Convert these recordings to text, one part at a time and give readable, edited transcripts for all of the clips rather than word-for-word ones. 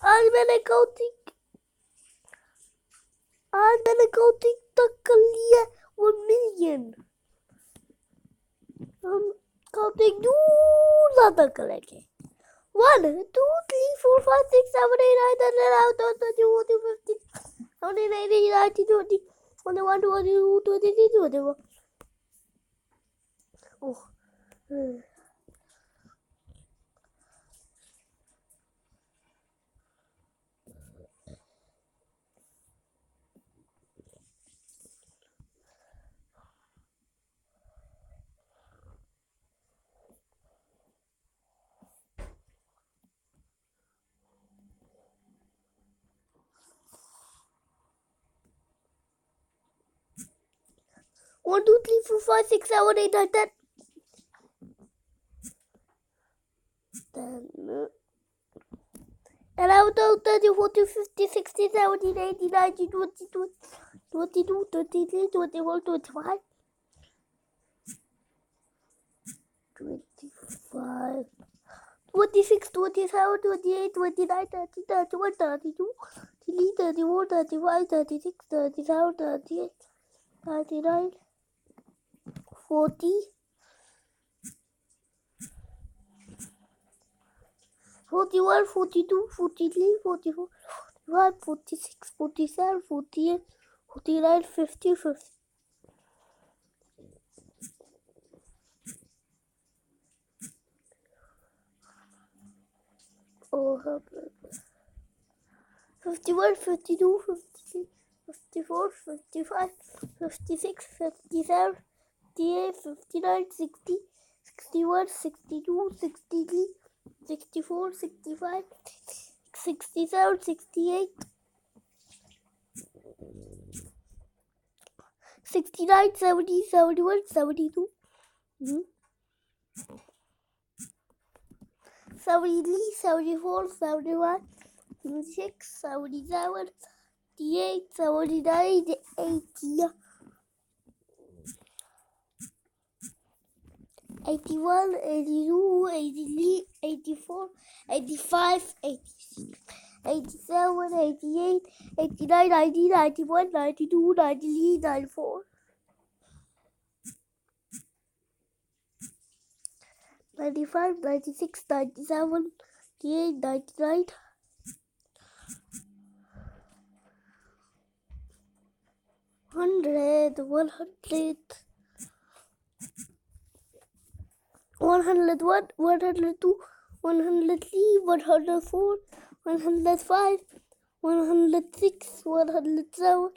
आज मैंने काउंटिंग तक कर लिया 1 million. हम काउंटिंग दूर ज्यादा करेंगे. 1, 2, 3, 4, 5, 6, 7, 8, 9, 10, 11, 12, 13, 14, 15, 16, 17, 18, 19, 20, 21, 22, 23, 24. Oh. 1, 2, 3, 4, 5, 6, 7, 8, 9, 10. 11, 12, 13, 14, 15, 16, 17, 18, 19, 20, 22, 23, 24, 25. 25, 26, 27, 28, 29, 30, 31, 32, 33, 34, 35, 36, 37, 38, 39, 40, 41, 42, 43, 44, 45, 46, 47, 48, 49, 50, 50. Oh, 51, 52, 53, 54, 55, 56, 57, 58, 59, 60, 61, 62, 63, 64, 65, 67, 68, 69, 70, 71, 72, 73, 74, 75, 76, 77, 78, 79, 80, 81, 82, 83, 84, 85, 86, 87, 88, 89, 90, 91, 92, 93, 94, 95, 96, 97, 98, 99, 100, 100, 101, 102, 103, 104, 105, 106, 107,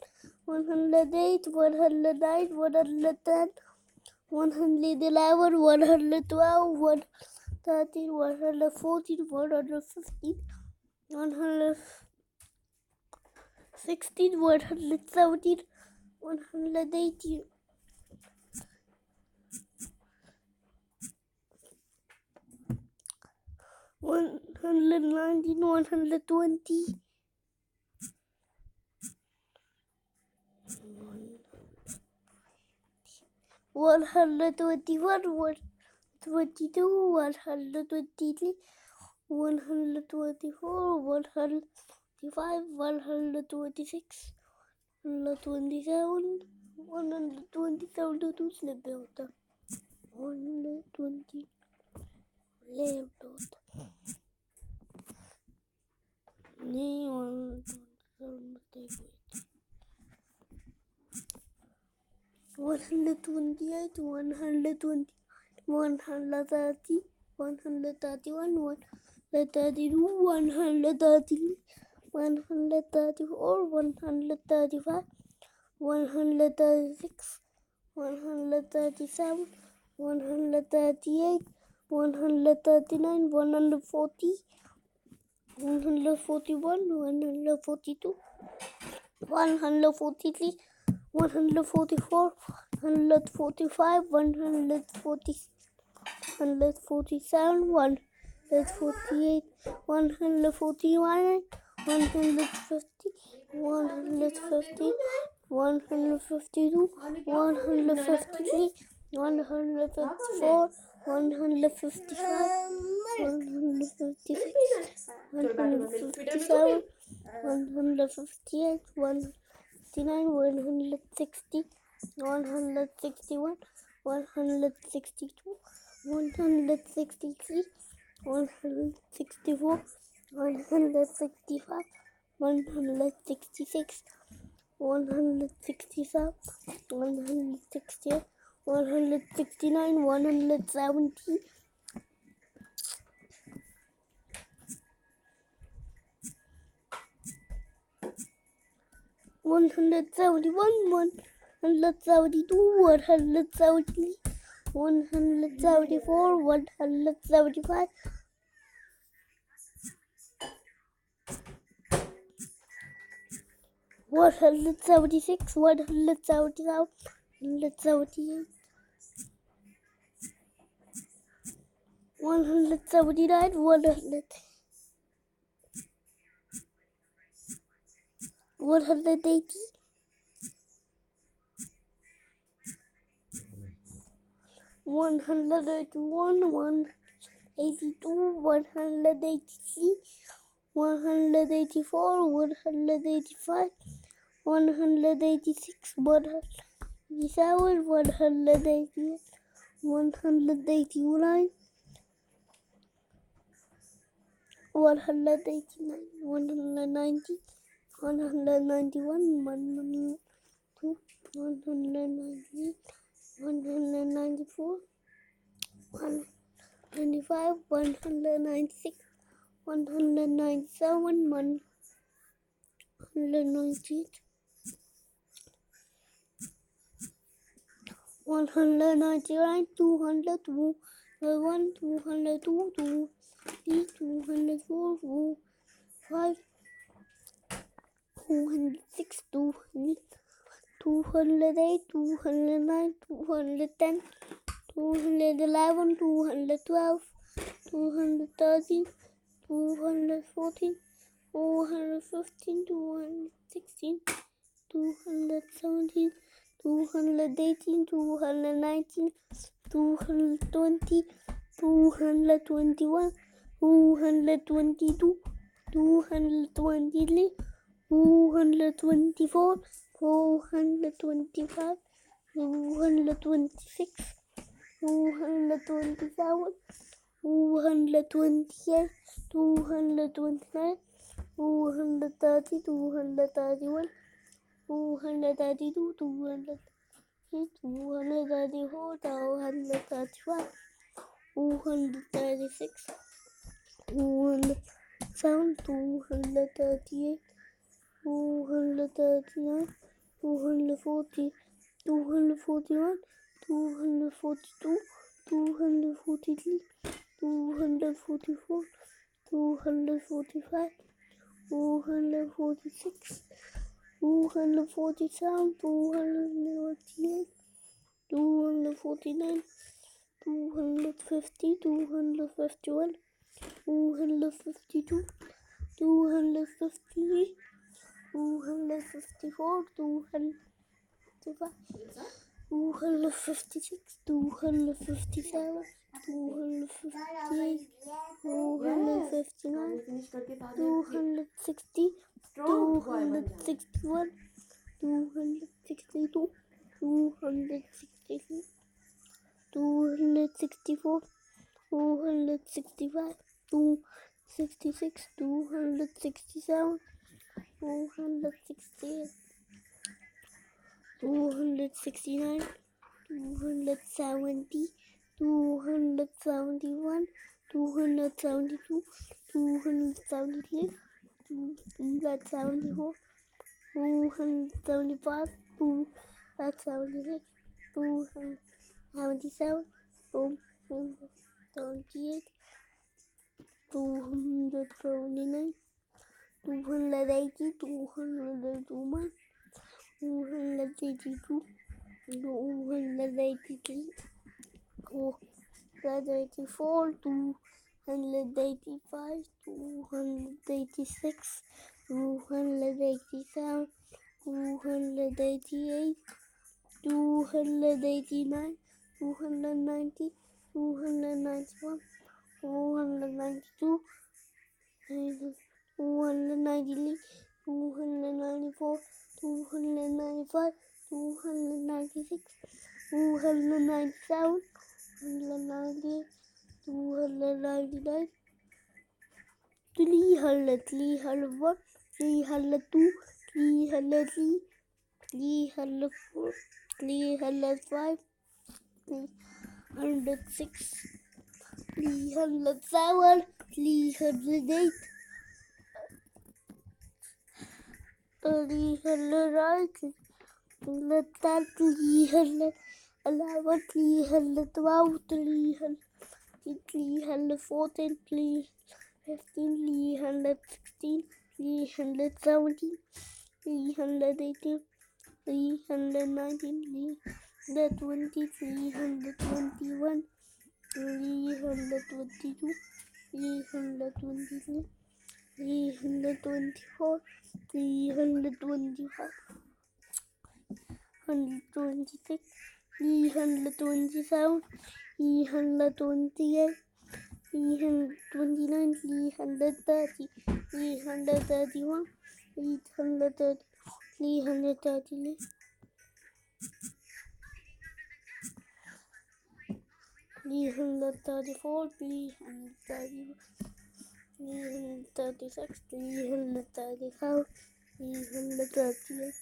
108, 109, 110, 111, 112, 113, 114, 115, 116, 117, 118, 119, 120, 121, 122, 123, 124, 125, 126, 127, 127 to slip out. 120 left out. नहीं 128, 120, 130, 131, 132, 133, 134, 135, 136, 137, 138, 139, 140, 141, 142, 143, 144, 145, 146, 147, 148, 141, 150, 150, 152, 153, 154, 155, 156, 157, 158, 159, 160, 161, 162, 163, 164, 165, 166, 167, 168, 169, 170, 171, 172, 173, 174, 175, 176, 177, 178, 179, 180, 181, 182, 183, 184, 185, 186, 187, 188, 189, 189, 190, 191, 192, 193, 194, 195, 196, 197, 198, 199, 200, 201, 202, 203, 204, 205, 206, 208, 209, 210, 211, 212, 213, 214, 215, 216, 217, 218, 219, 220, 221, 222, 223, 224, 225, 226, 227, 228, 229, 230, 231, 232, 233, 234, 235, 236, 207, 238, 239, 240, 241, 242, 243, 244, 245, 246, 247, 248, 249, 250, 251, 252, 253, 254, 255, 256, 257, 258, 259, 260, 261, 262, 263, 264, 265, 266, 267, 268, 269, 270, 271, 272, 273, 274, 275, 276, 277, 278, 279, 280, 281, 282, 283, 284, 285, 286, 287, 288, 289, 290, 291, 292, 293, 294, 295, 296, 297, 298, 299, 300, 301, 302, 303, 304, 305, 306, 307, 308, 309, 310, 311, 312, 300, 314, 315, 316, 317, 318, 319, 320, 321, 322, 323, 324, 325, 126, 327, 328, 329, 330, 331, 330, 330, 334, 330, 336, 337, 338,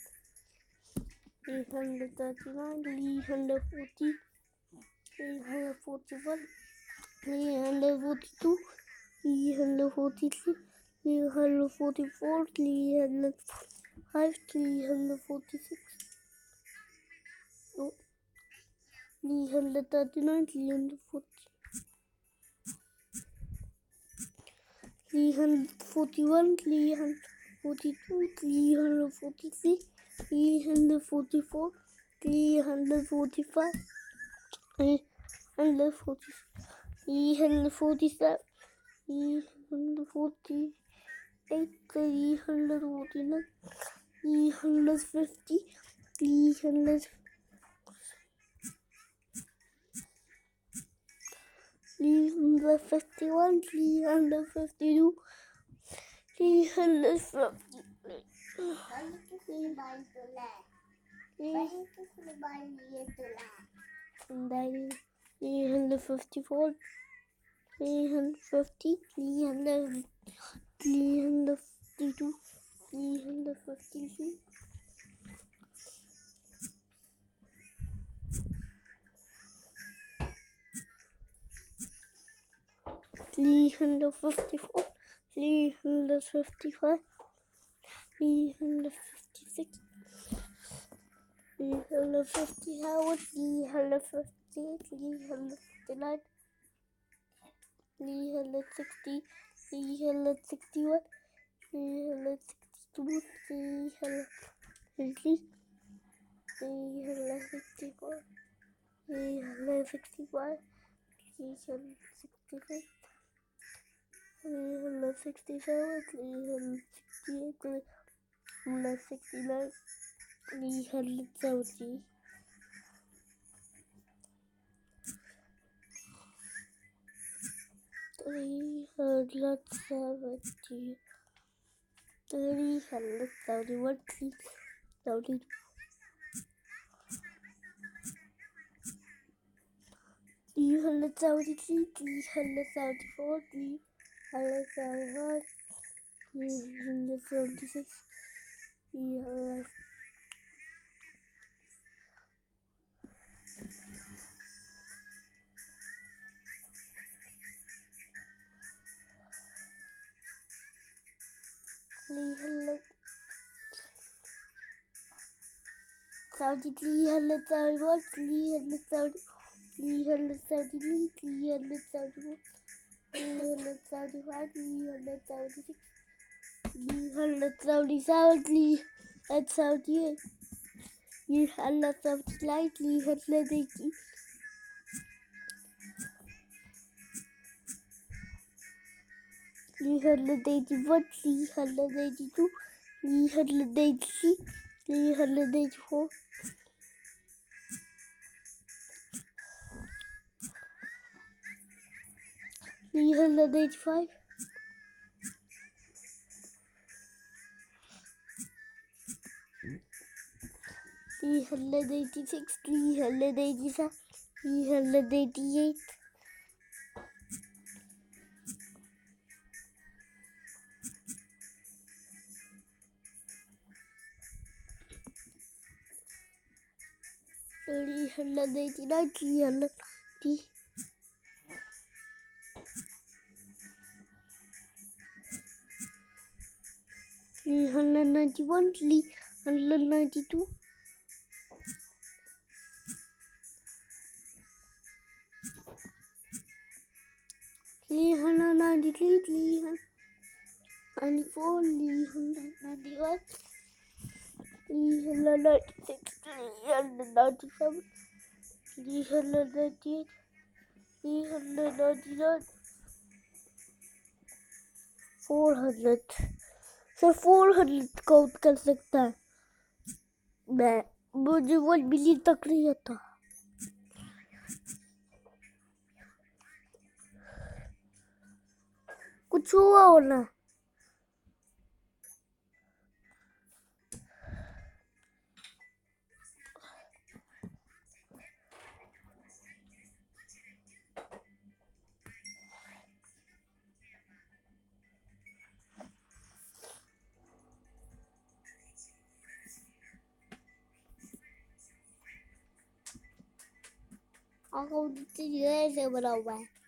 339, 340, 341, 342, 343, 344, 305, 346, 339, 340, 341, 342, 343, 344, 345, 340, 347, 348, 349, 350, 351, 352, 353, 354, 350, 352, 353, 354, 355, 356, 357, 358, 359, 360, 361, 362, 363, 364, 365, 366, 367, 368, 369, 370, 370, 371, 372, 373, 374, 375, 376, 300, 371, 370, 373, 374, 375, 376, 377, 378, 379, 380, 381, 382, 383, 384, 385, 385. 386, 387, 388. 389, 390. 391, 392. 393, 394, 395, 396, 397, 398, 399, 400. सर 400 काउंट कर सकता है मैं, मुझे 1 मिलियन तक नहीं आता। कुछ हुआ होना। अकाउंट ऐसे बना हुआ है।